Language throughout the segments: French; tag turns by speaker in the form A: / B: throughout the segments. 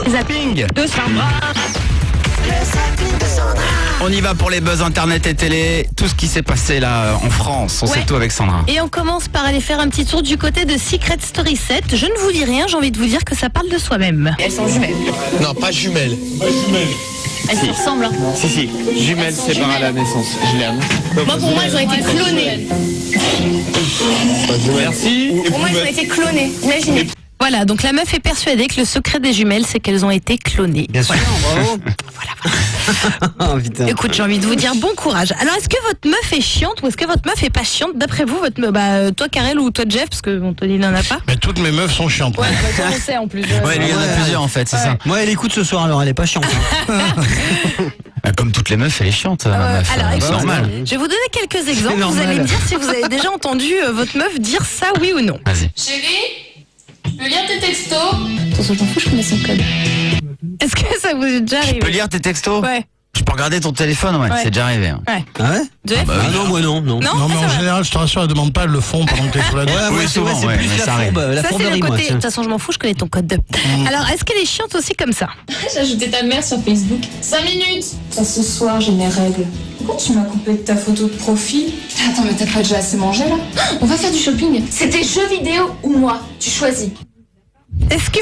A: Zapping de Sandra. On y va pour les buzz internet et télé, tout ce qui s'est passé là en France, on sait tout avec Sandra.
B: Et on commence par aller faire un petit tour du côté de Secret Story 7. Je ne vous dis rien, j'ai envie de vous dire que ça parle de soi-même.
C: Elles sont jumelles.
D: Non, pas jumelles.
C: Elles se ressemblent. Hein.
D: Si. Jumelles séparées à la naissance. Je l'ai annoncé.
C: Moi, pour moi, elles ont été clonées.
D: Merci.
C: Pour moi, elles ont été clonées. Imaginez.
B: Voilà, donc la meuf est persuadée que le secret des jumelles, c'est qu'elles ont été clonées.
E: Bien sûr, bravo.
B: Voilà.
E: Oh, putain.
B: Écoute, j'ai envie de vous dire bon courage. Alors, est-ce que votre meuf est chiante ou est-ce que votre meuf est pas chiante? D'après vous, votre toi, Karel, ou toi, Jeff, parce que Anthony n'en a pas.
F: Mais toutes mes meufs sont chiantes.
B: Ouais, on sait en plus.
A: Ouais, il y en a plusieurs en fait, c'est ça.
E: Moi, elle écoute ce soir, alors elle est pas chiante.
A: Comme toutes les meufs, elle est chiante, ma meuf.
B: Alors,
A: C'est
B: écoute,
A: normal.
B: je vais vous donner quelques exemples. Vous
E: normal.
B: allez me dire si vous avez déjà entendu votre meuf dire ça, oui ou non.
A: Vas-y.
G: Chérie, tu peux lire tes textos?
C: Attention, je m'en fous, je connais son code.
B: Est-ce que ça vous est déjà
A: Tu
B: arrivé?
A: peux lire tes textos?
B: Ouais.
A: Je peux regarder ton téléphone, ouais. C'est déjà arrivé. Hein.
B: Ouais.
E: Ah ouais?
B: Jeff?
E: Ah non, moi non.
B: Non,
F: Non, mais
B: ça
F: en
B: va.
F: général, je te rassure, elle demande pas, elle le font pendant que t'es sur la douche.
E: Ouais,
A: Oui,
E: c'est
A: souvent,
E: vrai, c'est
A: ouais,
E: plus
A: mais
E: la
A: ça arrive.
E: fourbe, la
B: Ça, c'est
E: fourberie,
B: le
E: moi.
B: côté. De
E: tiens.
B: toute façon, je m'en fous, je connais ton code. Alors, est-ce qu'elle est chiante aussi comme ça?
G: J'ai ajouté ta mère sur Facebook. 5 minutes. Ça, ce soir, j'ai mes règles. Pourquoi tu m'as coupé de ta photo de profil? Attends, mais t'as pas déjà assez mangé, là? On va faire du shopping. C'était jeux vidéo ou moi? Tu choisis.
B: Est-ce que.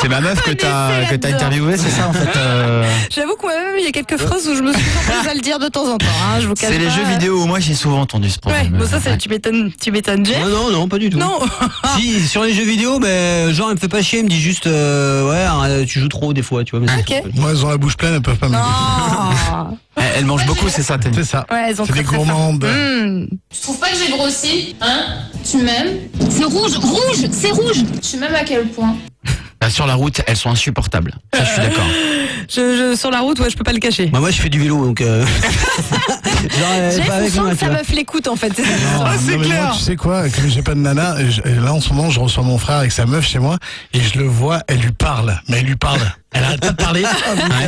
A: C'est ma meuf que t'as
B: là-dedans.
A: interviewée, c'est ça en fait
B: J'avoue que moi-même, il y a quelques phrases où je me suis surprise à le dire de temps en temps. Hein, je vous cache
A: C'est les
B: pas.
A: jeux vidéo où moi j'ai souvent entendu ce
B: Ouais,
A: problème.
B: bon, ça, c'est, tu m'étonnes, Jeff.
E: Non, pas du tout.
B: Non.
E: Si, sur les jeux vidéo, mais genre, elle me fait pas chier, elle me dit juste, tu joues trop des fois, tu vois. Mais
B: Ok.
F: Moi, elles ont la bouche pleine, elles peuvent pas me le dire.
B: Oh.
A: Elle mange beaucoup, c'est ça, t'as dit.
F: C'est ça.
B: Ouais, elles ont
F: C'est
B: très,
F: des
B: très faim.
F: gourmandes.
G: Tu trouves pas que j'ai grossi? Hein? Tu m'aimes?
C: C'est rouge, c'est rouge.
G: Tu m'aimes à quel point?
A: Sur la route, elles sont insupportables. Ça, je suis d'accord.
B: Sur la route, ouais, je peux pas le cacher.
E: Bah, moi, je fais du vélo, donc. Genre,
B: Jeff,
E: pas
B: on
E: avec moi,
B: sent que
E: tu
B: sa
E: vois.
B: meuf l'écoute, en fait. C'est ça.
F: Non, mais moi, tu sais quoi, comme j'ai pas de nana, là en ce moment, je reçois mon frère avec sa meuf chez moi et je le vois, elle lui parle. Mais elle lui parle. Elle arrête pas de parler.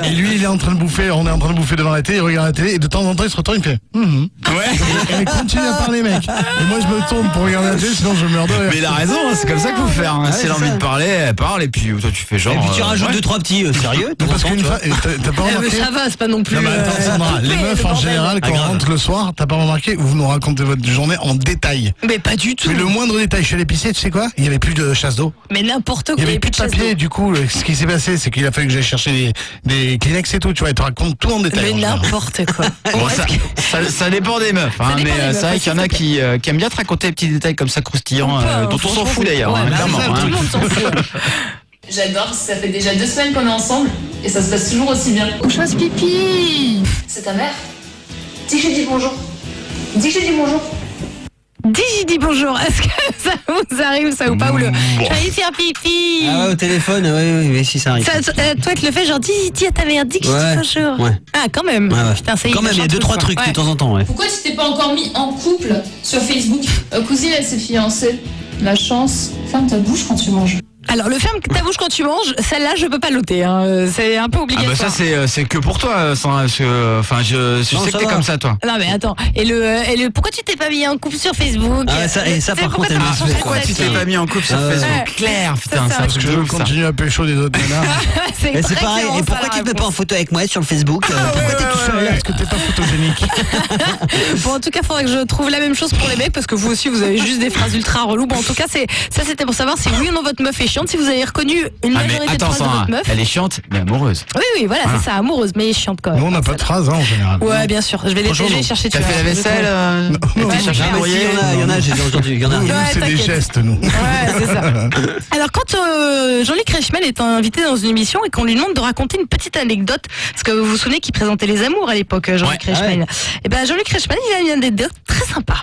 F: Et lui, il est en train de bouffer, on est en train de bouffer devant la télé, il regarde la télé et de temps en temps, il se retourne, il fait
A: Ouais.
F: Et elle continue à parler, mec. Et moi, je me tourne pour regarder la télé, sinon je meurs de rire.
A: Mais il a raison, hein, c'est comme ça qu'il faut faire. Hein. Si elle a envie de parler, elle parle et puis toi tu fais genre.
E: Et puis tu rajoutes
A: ouais.
E: 2-3 petits, sérieux.
F: Mais parce qu'une fois, t'as pas
B: Mais
F: remarqué.
B: ça va, c'est pas non plus.
F: Non, mais attends, Sandra, les meufs en général, quand on rentre le soir, t'as pas remarqué, vous nous racontez votre journée en détail.
B: Mais pas du tout.
F: Mais le moindre détail, je suis allé pisser, tu sais quoi? Il y avait plus de chasse d'eau.
B: Mais n'importe quoi.
F: Il y avait plus de papier, du coup, ce qui s'est passé, c'est qu'il a fallu que j'aille chercher des Kleenex et tout, tu vois, elle te raconte tout en détail.
B: Mais
F: en général.
B: n'importe quoi.
A: Bon, ça dépend des meufs, hein,
B: dépend
A: mais
B: des meufs,
A: c'est vrai
B: ouais,
A: qu'il y en a qui aiment bien te raconter des petits détails comme ça croustillants, dont on s'en fout d'ailleurs,
B: Ouais,
A: hein,
B: bah,
A: clairement.
B: ça, tout le monde s'en fout.
G: J'adore, ça fait déjà 2 semaines qu'on est ensemble et ça se passe toujours aussi bien.
C: Où je fasse pipi.
G: C'est ta mère? Dis que j'ai dit bonjour. Dis que j'ai dit bonjour.
B: Dis bonjour. Est-ce que ça vous arrive, ça ou pas? Ou le. Je vais aller faire pipi.
E: Ah ouais, au téléphone, oui, mais si ça arrive.
B: Toi, tu le fais genre, dis à ta mère, dis que je
E: Ouais.
B: dis bonjour.
E: Ouais.
B: Ah, quand même.
E: Ouais.
B: Putain, ça y est,
E: Quand même, il y a 2-3 trucs de temps en temps, ouais.
G: Pourquoi tu t'es pas encore mis en couple sur Facebook? Cousine, elle s'est fiancée. La chance. Ferme ta bouche quand tu manges.
B: Alors, le ferme ta bouche quand tu manges, celle-là, je peux pas l'ôter. Hein. C'est un peu
A: Ah
B: obligatoire.
A: bah ça c'est que pour toi, Sandra, parce que enfin je
E: Non,
A: sais que
E: ça
A: t'es
E: va.
A: comme ça toi.
B: Non, mais attends. Et le pourquoi tu t'es pas mis en couple sur Facebook?
E: Ah, ça, et ça,
B: Tu sais,
E: par
B: pourquoi
E: contre, elle
B: t'as
E: me
B: changé
E: fait,
B: de
A: Pourquoi tu t'es
B: statut?
A: pas mis en couple sur
E: Ah ouais.
A: Facebook?
B: Ouais.
A: Claire, putain,
B: Ça,
A: c'est un
F: Parce
A: truc
F: que
A: de
F: je
A: ouf ça.
F: continue à pécho des autres nanas.
B: C'est
E: Et c'est pareil,
B: exactement
E: et
B: ça,
E: pourquoi
B: la
E: tu te mets pas en
B: réponse.
E: photo avec moi sur le Facebook? Pourquoi t'es tout seul?
F: Parce que t'es pas photogénique.
B: Bon, en tout cas, faudrait que je trouve la même chose pour les mecs parce que vous aussi, vous avez juste des phrases ultra reloues. Bon, en tout cas, c'était pour savoir si oui ou non votre meuf est chiante, si vous avez reconnu une
A: Ah mais
B: majorité de
A: attends,
B: phrases de
A: Sandra,
B: votre meuf.
A: elle est chiante mais amoureuse.
B: Oui, voilà, c'est ça, amoureuse, mais chiante quand même.
F: Nous, on n'a pas de phrase, hein, en général.
B: Ouais, bien sûr. Je vais les
A: Franchement,
B: chercher.
A: T'as fait la vaisselle,
B: Ouais,
A: t'as cherché
B: mais
A: le
E: Ah, mais si,
A: courrier.
E: il y en a, j'ai entendu, il y en a.
F: Nous,
B: Ouais,
F: c'est des
B: t'inquiète.
F: gestes, nous.
B: Ouais, c'est ça. Alors, quand Jean-Luc Reichmann est invité dans une émission et qu'on lui demande de raconter une petite anecdote, parce que vous vous souvenez qu'il présentait Les Amours à l'époque, Jean-Luc
A: Ouais.
B: Reichmann. Et ben, Jean-Luc Reichmann, il a une anecdote très sympa.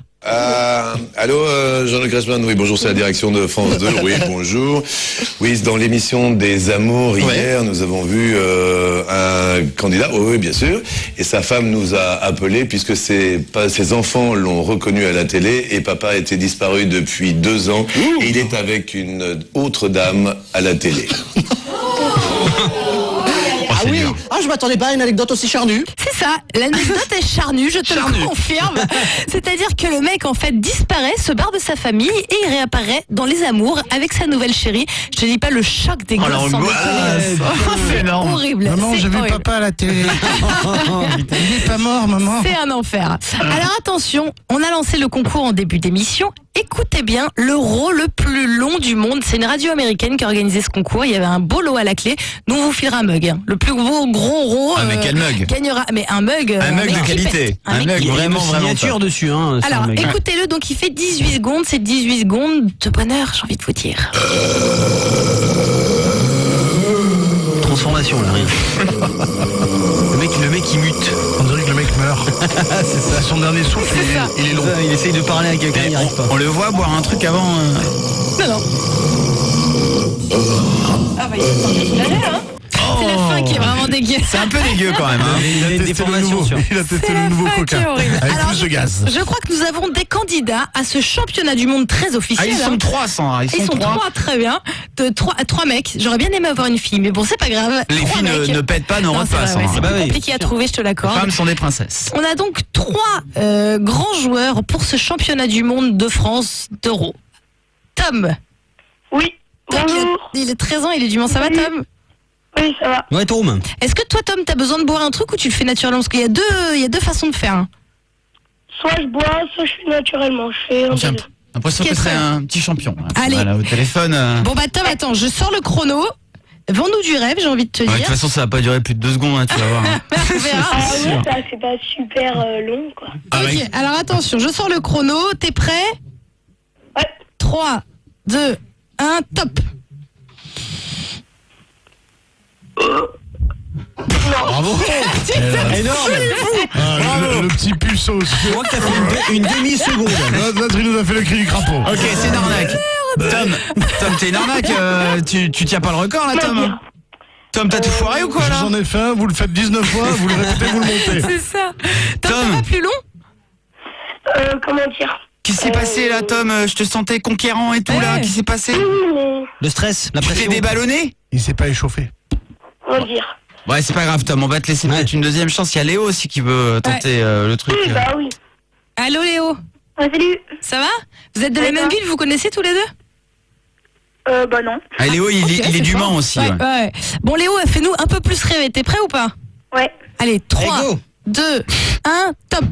H: Allô, Jean-Luc Reichmann, oui, bonjour, c'est la direction de France 2, oui, bonjour. Oui, dans l'émission des Amours, hier, nous avons vu un candidat, oui, bien sûr, et sa femme nous a appelé, puisque ses enfants l'ont reconnu à la télé, et papa était disparu depuis 2 ans, et il est avec une autre dame à la télé.
A: c'est
E: oui.
A: dur.
E: Ah, je m'attendais pas à une anecdote aussi charnue.
B: C'est ça, l'anecdote est charnue, je te le confirme. C'est-à-dire que le mec en fait disparaît, se barre de sa famille et il réapparaît dans Les Amours avec sa nouvelle chérie. Je te dis pas le choc des gosses.
A: l'angoisse.
B: sans déconner.
A: C'est énorme.
B: Horrible.
F: Maman,
B: c'est
F: j'ai vu
B: horrible.
F: papa à la télé. Il est pas mort, maman.
B: C'est un enfer. Alors attention, on a lancé le concours en début d'émission. Écoutez bien, l'euro le plus long du monde. C'est une radio américaine qui a organisé ce concours. Il y avait un beau lot à la clé. Nous, on vous filera un mug. Hein. Le plus gros euro
A: Ah, mais quel mug?
B: gagnera. Mais un mug.
A: Un mug
B: mec
A: de
B: qui
A: qualité.
B: pète.
A: Un
B: mec
A: mug
B: qui-
A: vraiment,
E: Une
A: vraiment
E: signature
A: top.
E: dessus, hein. c'est
B: Alors,
E: un mec.
B: écoutez-le. Donc, il fait 18 secondes. C'est 18 secondes de bonheur, j'ai envie de vous dire.
E: Transformation, là, rien. le mec, il mute.
F: On dirait que le mec meurt.
E: C'est ça.
F: Son dernier souffle, il est long.
E: Il essaye de parler à quelqu'un, il n'y arrive pas.
A: On le voit boire un truc avant.
B: Non, non. Ah, bah, il hein. C'est la fin qui est vraiment dégueu.
A: C'est un peu dégueu quand même. Hein.
E: Il a des
F: testé le
E: déformations
F: nouveau,
E: sur.
F: il a testé
B: C'est
F: le
B: la
F: nouveau
B: fin qui
F: coca.
B: est horrible.
F: Avec
B: Alors,
F: plus de gaz.
B: Je crois que nous avons des candidats à ce championnat du monde très
A: Ah,
B: officiel.
A: ils
B: hein.
A: sont 3, Sandra. Ils sont 3.
B: trois, très bien. Trois mecs. J'aurais bien aimé avoir une fille, mais bon, c'est pas grave.
A: Les
B: Trois
A: filles
B: mecs.
A: ne pètent pas, ne
B: Non,
A: rotent
B: c'est
A: pas,
B: vrai, ouais,
A: Sandra.
B: c'est
E: Bah
B: plus
E: oui.
B: compliqué à trouver, je te
A: Les
B: l'accorde.
A: femmes sont des princesses.
B: On a donc 3 grands joueurs pour ce championnat du monde de France d'Euro. Tom.
C: Oui.
B: Tom,
C: Bonjour.
B: il est 13 ans, il est du Mans. Ça va, Tom?
C: Oui, ça va.
E: Ouais, Tom.
B: Est-ce que toi, Tom, t'as besoin de boire un truc ou tu le fais naturellement? Parce qu'il y a deux façons de faire. Hein.
C: Soit je bois, soit je fais naturellement. Je fais un
A: J'ai
C: peu deux.
A: l'impression que
B: Qu'est-ce
A: c'est
B: que-
A: un petit champion. Là.
B: Allez.
A: Voilà, au téléphone.
B: Bon, bah, Tom, attends, je sors le chrono. Vends-nous du rêve, j'ai envie de te
A: Ouais, de
B: dire.
A: toute façon, ça va pas durer plus de 2 secondes, hein, tu vas voir. Hein.
B: On verra.
C: Ah ouais, ça c'est pas super long quoi.
B: Ok, alors attention, je sors le chrono. T'es prêt?
C: Ouais.
B: 3, 2, 1, top.
F: Bravo.
E: Énorme.
F: Ah, le petit puceau.
E: Je crois que t'as fait une demi-seconde.
F: L'autre, il nous a fait le cri du crapaud.
A: Ok, c'est une arnaque. Tom, t'es une arnaque. Tu tiens pas le record là, Tom? Tom, t'as tout foiré ou quoi
F: Je
A: là?
F: vous en ai fait un, vous le faites 19 fois, vous le répétez, vous le montez.
B: C'est ça. Tom,
A: Tom.
B: ça va plus long?
C: Comment dire?
A: Qu'est-ce qui s'est passé là, Tom? Je te sentais conquérant et tout là.
B: Ouais.
A: Qu'est-ce qui s'est passé?
C: Mais,
E: Le stress, la
A: Tu t'es
E: pression.
A: déballonné?
F: Il s'est pas échauffé.
C: comment dire?
A: Ouais, c'est pas grave, Tom. On va te laisser peut-être une deuxième chance. Il y a Léo aussi qui veut tenter le truc.
C: Oui, bah oui.
B: Allô Léo,
C: Salut.
B: ça va? Vous êtes de la
C: Ouais,
B: même
C: ça.
B: ville, vous connaissez tous les deux?
C: Bah non.
A: Ah, Léo, il
B: Ok,
A: est
B: c'est
A: du
B: fort.
A: Mans aussi.
B: Ouais,
A: Ouais.
B: ouais. Bon Léo, fais-nous un peu plus rêver. T'es prêt ou pas?
C: Ouais.
B: Allez, 3,
E: go.
B: 2, 1, top.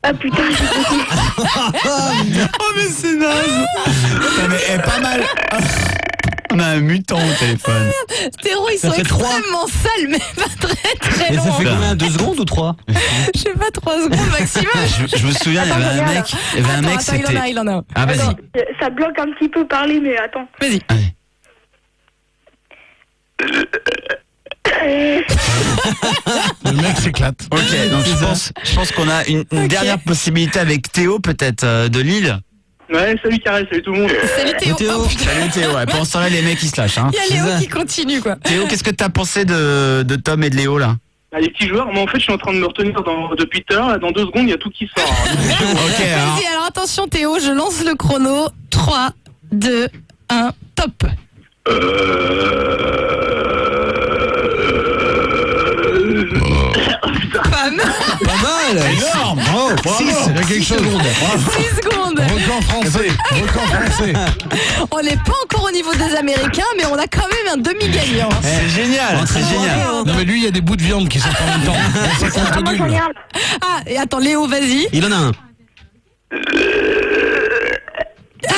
C: Ah putain, j'ai compris.
A: Oh, mais c'est naze. Putain, mais elle est pas mal. On a un mutant au téléphone.
B: Stéro, ils
E: Ça
B: sont
E: fait 3.
B: extrêmement sales, mais pas très
E: Et
B: longs.
E: ça fait combien? 2 secondes ou 3?
B: Je sais pas, 3 secondes maximum.
A: Je me souviens, il y avait un mec. Il y avait un mec,
B: Attends,
A: c'était.
B: il en a un.
A: Ah, vas-y.
B: Attends,
C: Ça bloque un petit peu parler, mais attends.
B: Vas-y.
A: Allez.
F: Le mec s'éclate.
A: Ok, donc je pense qu'on a une dernière possibilité avec Théo, peut-être, de Lille.
I: Ouais, salut Karel, salut tout le monde.
B: Salut Théo.
E: Théo.
B: Oh, putain,
A: Salut Théo, ouais. Pendant ce temps-là, les mecs, ils se lâchent. Hein.
B: il y a
E: C'est
B: Léo
E: ça.
B: qui continue, quoi.
A: Théo, qu'est-ce que t'as pensé de Tom et de Léo, là?
I: Ah, les petits joueurs, moi en fait je suis en train de me retenir depuis tout à l'heure, là, dans 2 secondes il y a tout qui sort.
A: Ok, alors.
B: Vas-y, alors attention Théo, je lance le chrono. 3, 2, 1, top. Pas mal.
E: Pas mal.
A: Énorme!
F: Bravo,
E: Six.
F: il y a quelque chose.
B: 6 secondes.
F: Record français, record français.
B: On n'est pas encore au niveau des Américains, mais on a quand même un demi-gagnant.
A: C'est génial, c'est génial.
F: Non mais lui, il y a des bouts de viande qui sortent en même temps. Ça compte
C: Ah, moi
F: nul.
C: j'en ai un.
B: Ah, et attends, Léo, vas-y.
E: Il en a un.
B: Ah,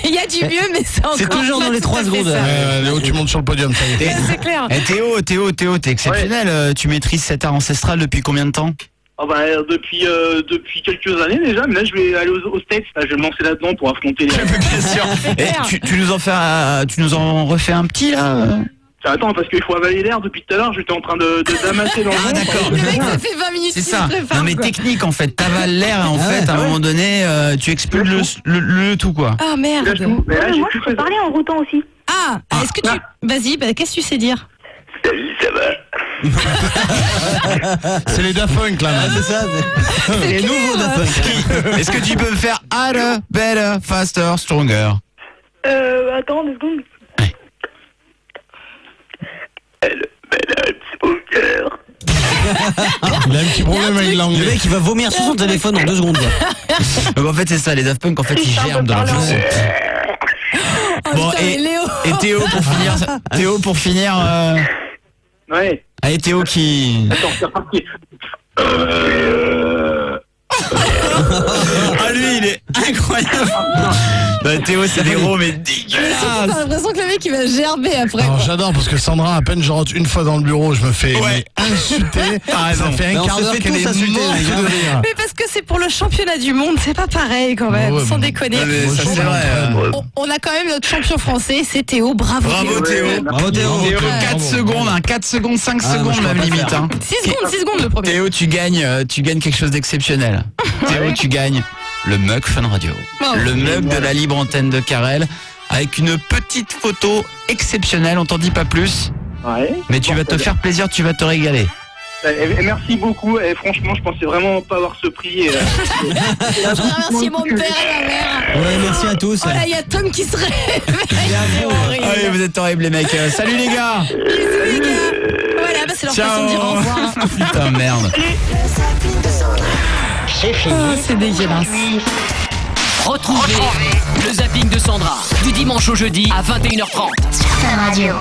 B: il y a du mieux, mais c'est encore
E: C'est toujours
B: pas
E: dans les
B: tout
E: 3
B: à fait
E: secondes.
B: ça.
F: Léo, tu montes sur le podium, ça y est.
B: C'est clair.
A: Eh, Théo, t'es exceptionnel. Tu maîtrises cet art ancestral depuis combien de temps?
I: Ah bah, depuis quelques années déjà, mais là je vais aller aux States, là, je vais me lancer là-dedans pour affronter les...
A: Bien sûr. Et
B: clair.
A: tu nous en refais un petit là?
I: Attends, parce qu'il faut avaler l'air depuis tout à l'heure, j'étais en train de damasser dans le
A: Ah,
I: vent.
A: d'accord.
B: Le mec, ça fait 20 minutes
A: C'est
B: qu'il
A: ça.
B: se prépare,
A: Non mais
B: quoi.
A: technique en fait. T'avales l'air et en fait à un moment donné tu expulses le tout quoi.
B: Ah
I: Là,
B: merde.
I: tout. Mais là,
C: Ouais,
I: j'ai
C: moi
I: plus
C: je peux
I: fait ça.
C: parler en routant aussi.
B: Ah, est-ce que tu... Vas-y, bah, qu'est-ce que tu sais dire?
I: Salut, ça va?
F: C'est les Daft Punk là.
E: C'est ça.
B: C'est clair.
A: Est-ce que tu peux me faire harder, better, faster, stronger?
C: Attends 2 secondes.
F: Il a un petit problème avec
E: Le
F: l'anglais.
E: mec, il va vomir sur son téléphone en 2 secondes. quoi.
A: Donc en fait, c'est ça, les Daft Punk, en fait, ils germent dans leur chanson. Bon,
B: putain, mais Léo.
A: et Théo, pour finir,
I: Ouais.
A: allez, Théo qui...
I: Attends, c'est reparti.
A: Ah, lui, il est incroyable. Bah, Théo, c'est des gros, mais
B: T'as
A: dégueulasse.
B: l'impression que le mec il va gerber après.
F: Alors
B: quoi.
F: j'adore parce que Sandra, à peine je rentre une fois dans le bureau, je me fais
A: Ouais.
F: mais insulter.
A: T'as raison.
F: Ça fait
E: Mais
F: un
E: on
F: quart
E: se
F: d'heure
E: fait
F: qu'elle
E: tous
F: est
E: insulter,
F: morte
E: les gars.
F: de rire.
B: Mais parce que c'est pour le championnat du monde, c'est pas pareil quand même,
F: Ouais,
B: sans
F: bon.
B: déconner.
A: Non, mais ça,
F: Moi,
A: c'est
F: je
A: vrai.
F: m'entraîne.
B: On a quand même notre champion français, c'est Théo. Bravo.
A: Bravo, Théo.
E: Bravo Théo.
A: Théo,
F: Ouais.
A: 4 secondes, hein, 4 secondes, 5
E: Ah, moi,
A: secondes
E: je
A: même
E: pourrais pas
A: limite.
E: faire.
A: Hein.
B: 6 secondes le premier.
A: Théo, tu gagnes quelque chose d'exceptionnel. Théo, tu gagnes le mug Fun Radio.
B: Oh.
A: Le mug de la libre antenne de Carrel avec une petite photo exceptionnelle, on t'en dit pas plus.
I: Ouais.
A: Mais tu vas te faire plaisir, tu vas te régaler.
I: Et merci beaucoup. Et franchement, je pensais vraiment pas avoir ce prix.
B: Je voudrais remercier mon père et ma mère.
E: Ouais, merci à tous.
B: Oh là, il y a Tom qui se réveille. C'est horrible.
A: Allez, vous êtes horribles les mecs. Salut les gars.
B: Bisous les gars. Voilà, bah, c'est leur façon de dire au revoir. hein.
A: Putain, merde.
B: Oh, c'est dégueulasse.
J: Retrouvez le zapping de Sandra du dimanche au jeudi à 21h30.
K: Fun Radio.